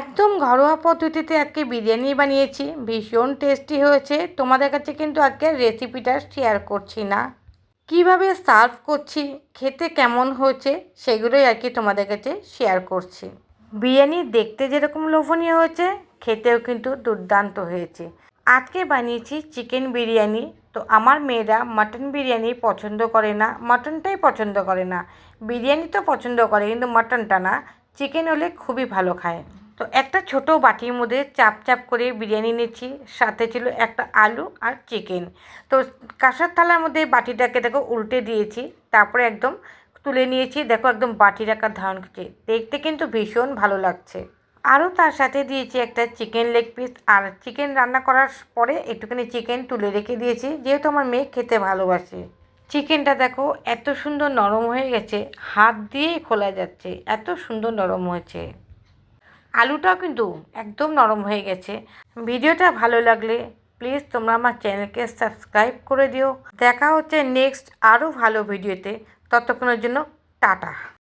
একদম ঘরোয়া পদ্ধতিতে আজকে বিরিয়ানি বানিয়েছি, ভীষণ টেস্টি হয়েছে। তোমাদের কাছে কিন্তু আজকে রেসিপিটা শেয়ার করছি না, কিভাবে সার্ভ করছি, খেতে কেমন হয়েছে সেগুলোই আর কি তোমাদের কাছে শেয়ার করছি। বিরিয়ানি দেখতে যেরকম লোভনীয় হয়েছে, খেতেও কিন্তু দুর্দান্ত হয়েছে। আজকে বানিয়েছি চিকেন বিরিয়ানি। তো আমার মেয়েরা মাটন বিরিয়ানি পছন্দ করে না, মাটনটাই পছন্দ করে না। বিরিয়ানি তো পছন্দ করে কিন্তু মাটনটা না, চিকেন হলে খুবই ভালো খায়। তো একটা ছোট বাটির মধ্যে চাপ চাপ করে বিরিয়ানি নিচ্ছি, সাথে ছিল একটা আলু আর চিকেন। তো কাঁসার থালার মধ্যে বাটিটাকে দেখো উল্টে দিয়েছি, তারপরে একদম তুলে নিয়েছি। দেখো একদম বাটি রাখার ধারণ করছে, দেখতে কিন্তু ভীষণ ভালো লাগছে। আরও তার সাথে দিয়েছি একটা চিকেন লেগ পিস, আর চিকেন রান্না করার পরে একটুখানি চিকেন তুলে রেখে দিয়েছি, যেহেতু আমার মেয়ে খেতে ভালোবাসে। চিকেনটা দেখো এত সুন্দর নরম হয়ে গেছে, হাত দিয়েই খোলা যাচ্ছে, এত সুন্দর নরম হয়েছে। আলুটাও কিন্তু একদম নরম হয়ে গেছে। ভিডিওটা ভালো লাগলে প্লিজ তোমরা আমার চ্যানেলকে সাবস্ক্রাইব করে দিও। দেখা হচ্ছে নেক্সট আরও ভালো ভিডিওতে, ততক্ষণের জন্য টাটা।